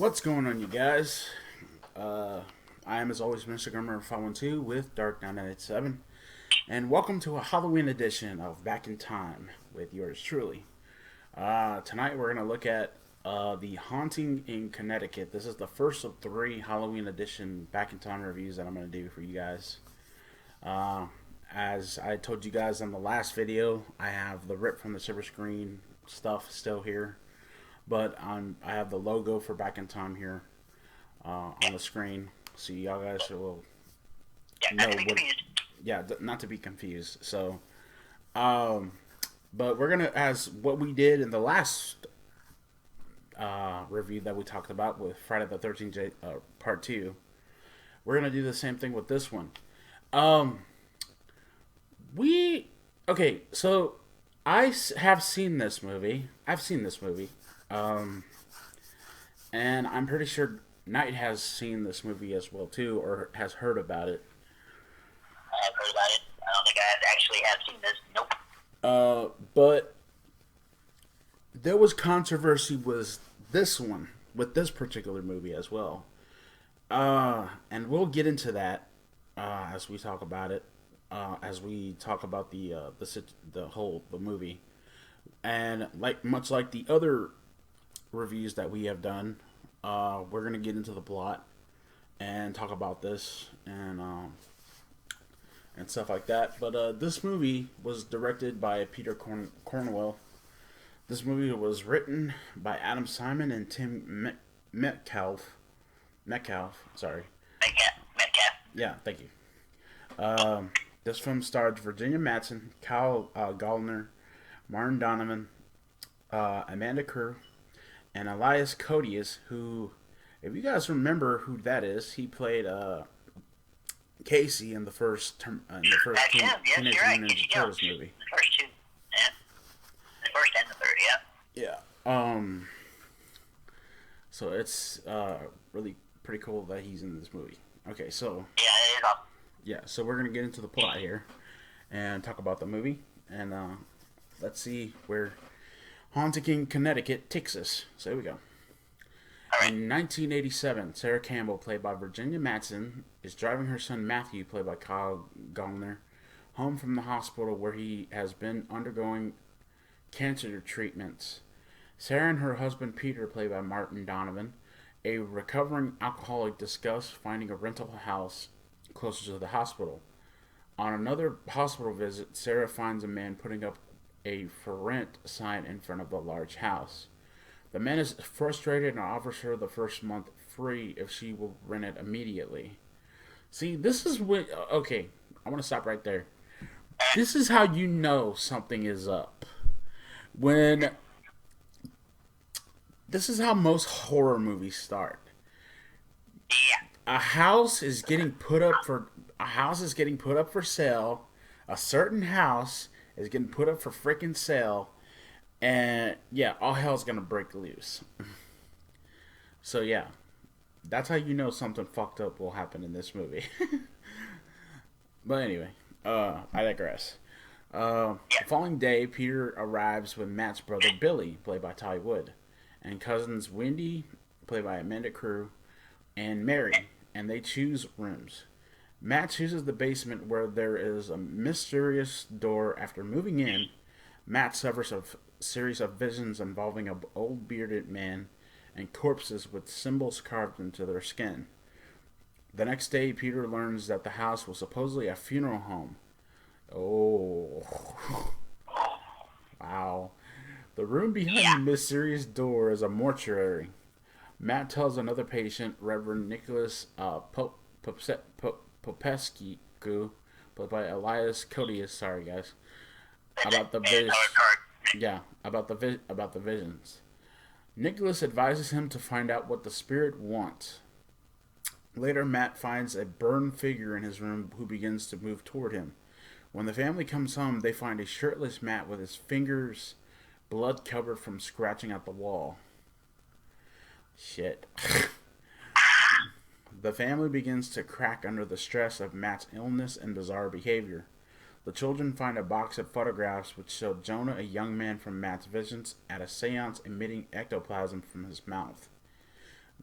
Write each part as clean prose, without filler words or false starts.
What's going on, you guys? I am, as always, Mr. Grimreaper 512 with Dark 987, and welcome to a Halloween edition of Back in Time with yours truly. Tonight we're going to look at The Haunting in Connecticut. This is the first of three Halloween edition Back in Time reviews that I'm going to do for you guys. As I told you guys on the last video, I have the rip from the silver screen stuff still here. But I have the logo for Back in Time here on the screen, so y'all guys will know what. Yeah, not to be confused. So, but we're gonna, as what we did in the last review that we talked about with Friday the 13th Part 2, we're gonna do the same thing with this one. Okay, so have seen this movie. I've seen this movie. And I'm pretty sure Knight has seen this movie as well too, or has heard about it. I have heard about it. I don't think I actually have seen this. Nope. But there was controversy with this particular movie as well. And we'll get into that as we talk about it, as we talk about the movie, and much like the other reviews that we have done, we're gonna get into the plot and talk about this and stuff like that. But this movie was directed by Peter Cornwell. This movie was written by Adam Simon and Tim Metcalf. Sorry. Metcalf. Yeah, thank you. This film starred Virginia Madsen, Kyle Gallner, Martin Donovan, Amanda Kerr, and Elias Koteas, who, if you guys remember who that is, he played Casey in the first Teenage Mutant Ninja Turtles movie. The first two, yeah. The first and the third, yeah. Yeah. So it's really pretty cool that he's in this movie. Okay, so yeah, it is awesome. Yeah, so we're gonna get into the plot here and talk about the movie, and let's see where Haunting in Connecticut takes us. So here we go. Right. In 1987, Sarah Campbell, played by Virginia Madsen, is driving her son Matthew, played by Kyle Gallner, home from the hospital where he has been undergoing cancer treatments. Sarah and her husband Peter, played by Martin Donovan, a recovering alcoholic, discuss finding a rental house closer to the hospital. On another hospital visit, Sarah finds a man putting up a for rent sign in front of the large house. The man is frustrated and offers her the first month free if she will rent it immediately. See, this is when... Okay, I want to stop right there. This is how you know something is up. This is how most horror movies start. Yeah. A house is getting put up for sale. A certain house is getting put up for freaking sale, and yeah, all hell's gonna break loose. So yeah, that's how you know something fucked up will happen in this movie. But anyway, I digress. The following day, Peter arrives with Matt's brother Billy, played by Ty Wood, and cousins Wendy, played by Amanda Crew, and Mary, and they choose rooms. Matt chooses the basement where there is a mysterious door. After moving in, Matt suffers a series of visions involving an old bearded man and corpses with symbols carved into their skin. The next day, Peter learns that the house was supposedly a funeral home. Oh. Wow. The room behind the mysterious door is a mortuary. Matt tells another patient, Reverend Nicholas Popescu, played by Elias Koteas, sorry guys, about the visions. Nicholas advises him to find out what the spirit wants. Later, Matt finds a burned figure in his room who begins to move toward him. When the family comes home, they find a shirtless Matt with his fingers blood covered from scratching at the wall. Shit. The family begins to crack under the stress of Matt's illness and bizarre behavior. The children find a box of photographs which show Jonah, a young man from Matt's visions, at a seance emitting ectoplasm from his mouth.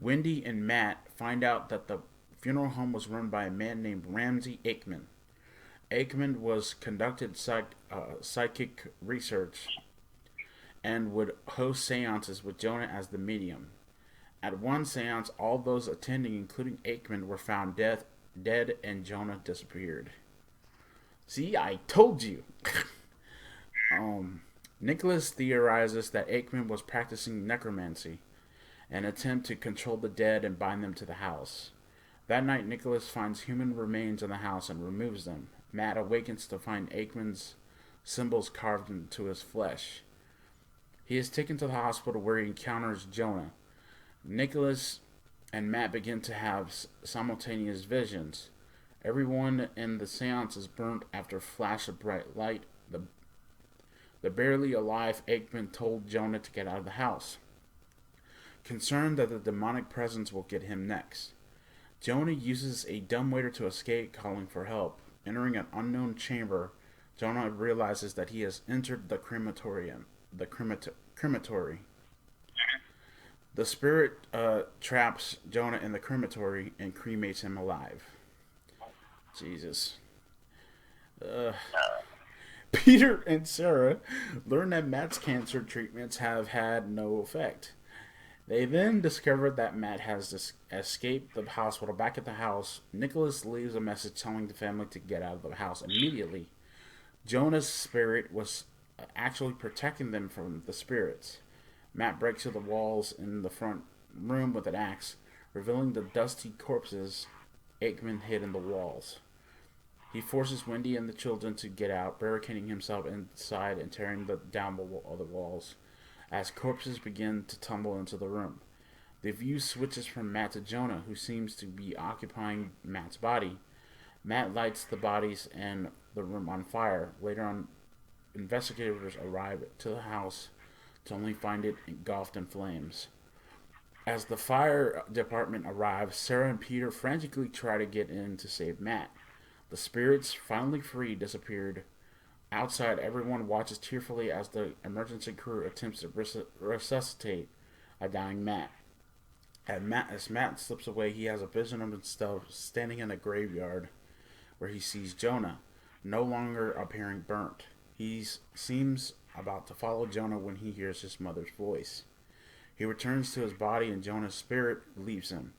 Wendy and Matt find out that the funeral home was run by a man named Ramsey Aikman. Aikman was conducted psychic research and would host seances with Jonah as the medium. At one seance, all those attending, including Aikman, were found dead, and Jonah disappeared. See, I told you. Nicholas theorizes that Aikman was practicing necromancy, an attempt to control the dead and bind them to the house. That night, Nicholas finds human remains in the house and removes them. Matt awakens to find Aikman's symbols carved into his flesh. He is taken to the hospital where he encounters Jonah. Nicholas and Matt begin to have simultaneous visions. Everyone in the seance is burnt after a flash of bright light. The barely alive Aikman told Jonah to get out of the house, concerned that the demonic presence will get him next. Jonah uses a dumbwaiter to escape, calling for help. Entering an unknown chamber, Jonah realizes that he has entered the crematorium. Crematory. The spirit traps Jonah in the crematory and cremates him alive. Jesus. Peter and Sarah learn that Matt's cancer treatments have had no effect. They then discover that Matt has escaped the hospital. Back at the house, Nicholas leaves a message telling the family to get out of the house immediately. Jonah's spirit was actually protecting them from the spirits. Matt breaks through the walls in the front room with an axe, revealing the dusty corpses Aikman hid in the walls. He forces Wendy and the children to get out, barricading himself inside and tearing down the walls as corpses begin to tumble into the room. The view switches from Matt to Jonah, who seems to be occupying Matt's body. Matt lights the bodies and the room on fire. Later on, investigators arrive to the house to only find it engulfed in flames. As the fire department arrives, Sarah and Peter frantically try to get in to save Matt. The spirits, finally free, disappeared. Outside, everyone watches tearfully as the emergency crew attempts to resuscitate a dying Matt. As Matt slips away, he has a vision of himself standing in a graveyard where he sees Jonah, no longer appearing burnt. He seems about to follow Jonah when he hears his mother's voice. He returns to his body and Jonah's spirit leaves him.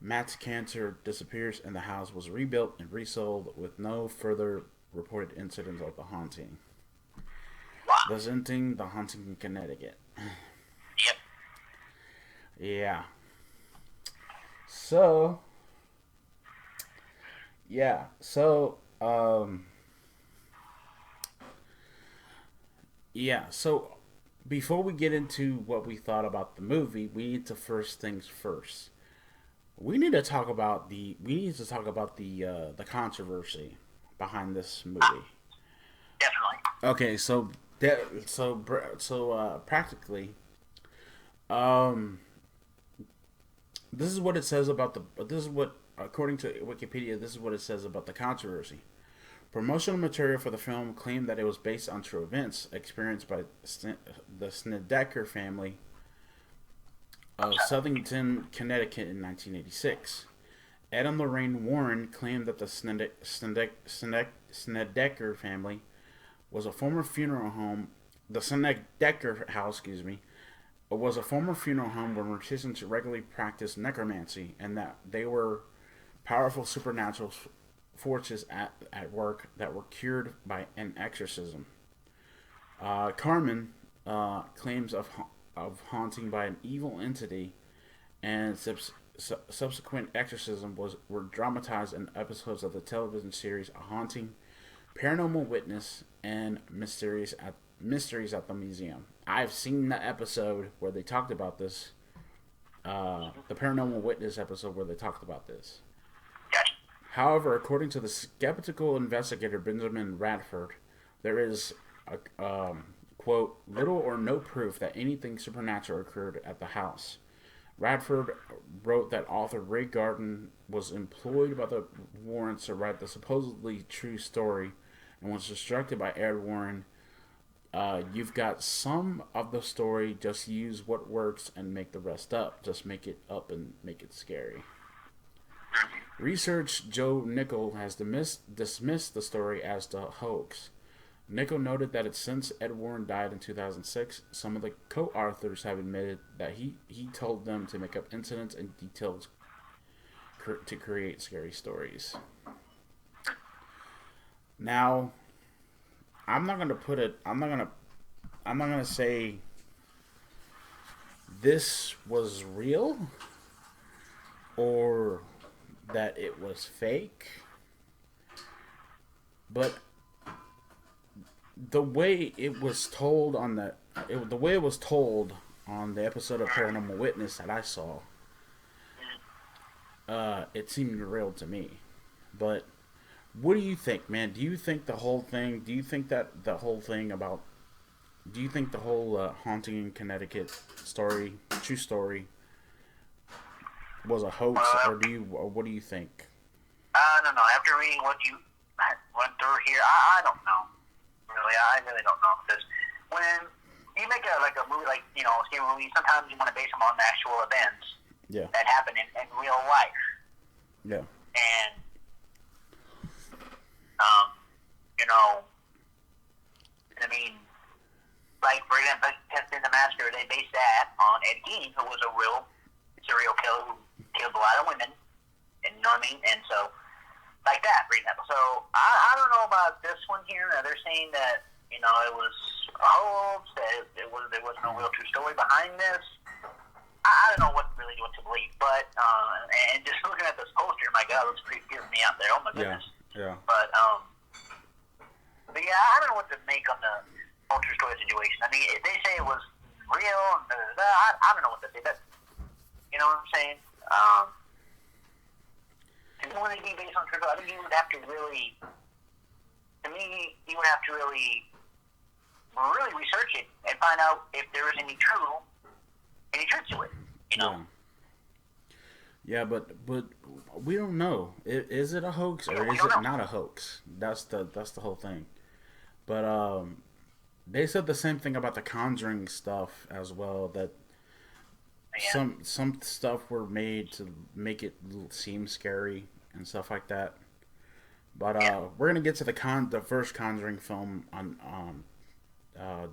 Matt's cancer disappears and the house was rebuilt and resold with no further reported incidents of the haunting. Presenting the haunting in Connecticut. Yep. Yeah. So, before we get into what we thought about the movie, we need to first things first. We need to talk about the controversy behind this movie. Definitely. Okay, practically, this is what it says about according to Wikipedia, this is what it says about the controversy. Promotional material for the film claimed that it was based on true events experienced by the Snedeker family of Southington, Connecticut in 1986. Ed and Lorraine Warren claimed that the Snedeker family was a former funeral home. The Snedeker house, was a former funeral home where morticians regularly practiced necromancy, and that they were powerful supernatural forces at work that were cured by an exorcism. Carmen claims of haunting by an evil entity, and subsequent exorcism were dramatized in episodes of the television series A Haunting, Paranormal Witness, and Mysteries at the Museum. I've seen the episode where they talked about this, the Paranormal Witness episode where they talked about this. However, according to the skeptical investigator Benjamin Radford, there is a quote, little or no proof that anything supernatural occurred at the house. Radford wrote that author Ray Garden was employed by the Warrens to write the supposedly true story and was instructed by Ed Warren You've got some of the story, just use what works and make the rest up. Just make it up and make it scary. Research Joe Nickel has dismissed the story as the hoax. Nickel noted that since Ed Warren died in 2006, some of the co-authors have admitted that he told them to make up incidents and details to create scary stories. Now, I'm not gonna put it. I'm not gonna say this was real or that it was fake, but the way it was told on the way it was told on the episode of Paranormal Witness that I saw, it seemed real to me. But what do you think, man? Do you think the whole thing? Do you think that the whole thing about? Do you think the whole haunting in Connecticut story, true story, was a hoax, or what do you think? I don't know. After reading what you went through here, I don't know. Really, I really don't know, because when you make a movie, like, scary movie, sometimes you want to base them on actual events that happen in real life. Yeah. And I mean, like, for example, Texas the Massacre, they based that on Ed Gein, who was a real serial killer who killed a lot of women, and you know what I mean? And so, like that, for example. So, I don't know about this one here. They're saying that, it was a hoax, that there was no real true story behind this. I don't know what to believe, but, and just looking at this poster, my God, it looks pretty good me out there. Oh, my goodness. Yeah. But yeah, I don't know what to make on the whole true story situation. I mean, if they say it was real, and I don't know what to say. That, you know what I'm saying? To want to be based on true story, I think you would have to really, to me, you would have to really research it and find out if there is any truth to it. Yeah, but we don't know. Is it a hoax or is it not a hoax? That's the whole thing. But they said the same thing about the Conjuring stuff as well. That some stuff were made to make it seem scary and stuff like that. But we're gonna get to the first Conjuring film on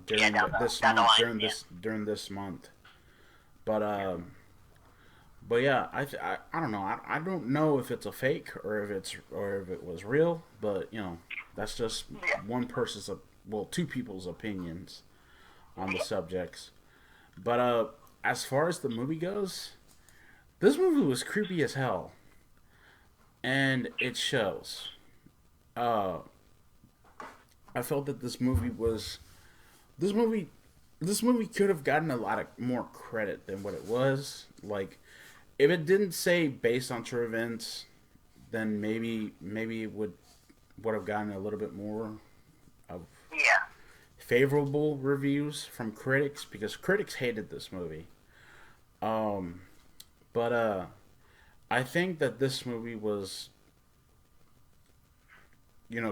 during during this month. But yeah, I don't know. I don't know if it's a fake or if it was real. But that's just one person's two people's opinions on the subjects. But as far as the movie goes, this movie was creepy as hell, and it shows. I felt that this movie could have gotten a lot more credit than what it was. Like, if it didn't say based on true events, then maybe it would have gotten a little bit more of favorable reviews from critics, because critics hated this movie. But I think that this movie was,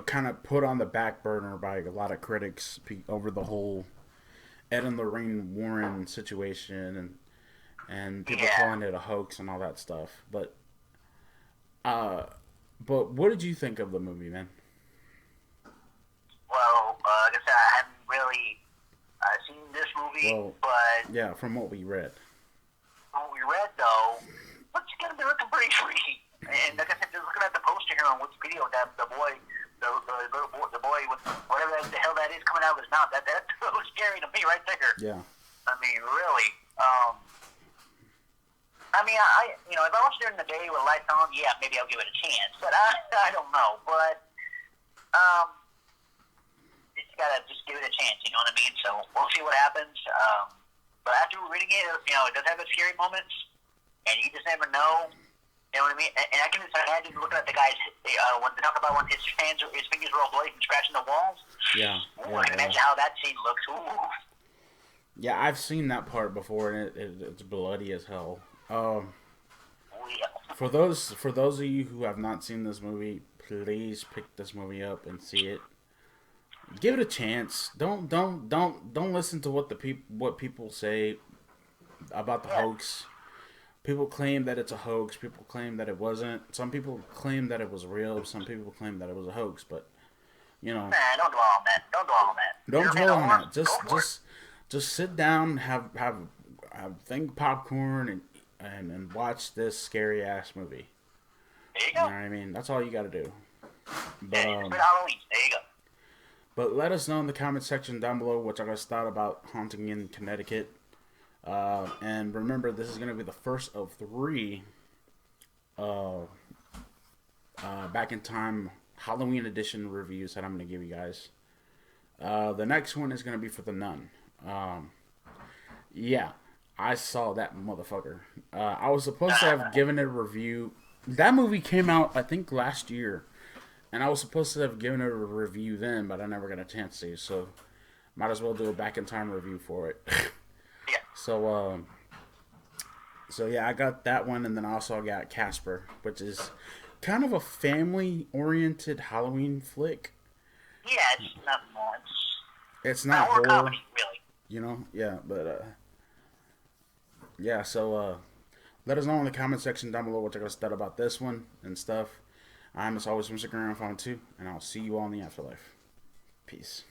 kind of put on the back burner by a lot of critics over the whole Ed and Lorraine Warren situation and people calling it a hoax and all that stuff. But what did you think of the movie, man? Well, like I said, I haven't really seen this movie, but yeah, from what we read. What we read, though, looks gonna be looking pretty freaky. And like I said, just looking at the poster here on Wikipedia, that the boy with whatever the hell that is coming out of his mouth, that was scary to me right there. Yeah. I mean, really. I mean, if I watched it during the day with lights on, yeah, maybe I'll give it a chance. But I don't know. But you just gotta give it a chance. You know what I mean? So we'll see what happens. But after reading it, it does have its scary moments, and you just never know. You know what I mean? And I can just imagine looking at the guys when they talk about when his fingers were all bloody from scratching the walls. Yeah. I can imagine how that scene looks. Ooh. Yeah, I've seen that part before, and it's bloody as hell. For those of you who have not seen this movie, please pick this movie up and see it. Give it a chance. Don't listen to what people say about the Yeah. hoax. People claim that it's a hoax. People claim that it wasn't. Some people claim that it was real. Some people claim that it was a hoax. But you know, Nah, don't dwell on that. Don't dwell on that. don't You're a fan dwell of on horror? that. Go for it. Just sit down, have think popcorn, and watch this scary ass movie. There you You know go. what I mean? That's all you got to do. But Yeah, it's been Halloween. There you go. but let us know in the comment section down below what you guys thought about Haunting in Connecticut. And remember, this is going to be the first of three uh, Back in Time Halloween edition reviews that I'm going to give you guys. The next one is going to be for The Nun. Yeah, I saw that motherfucker. I was supposed to have given it a review. That movie came out, I think, last year. And I was supposed to have given it a review then, but I never got a chance to. So, might as well do a Back in Time review for it. Yeah. So yeah, I got that one, and then I also got Casper, which is kind of a family-oriented Halloween flick. Yeah, it's nothing more. It's It's a not horror horror, comedy, really. you know. Yeah, but yeah. So let us know in the comment section down below what you guys thought about this one and stuff. I'm as always Mr. Grandfather 2, and I'll see you all in the afterlife. Peace.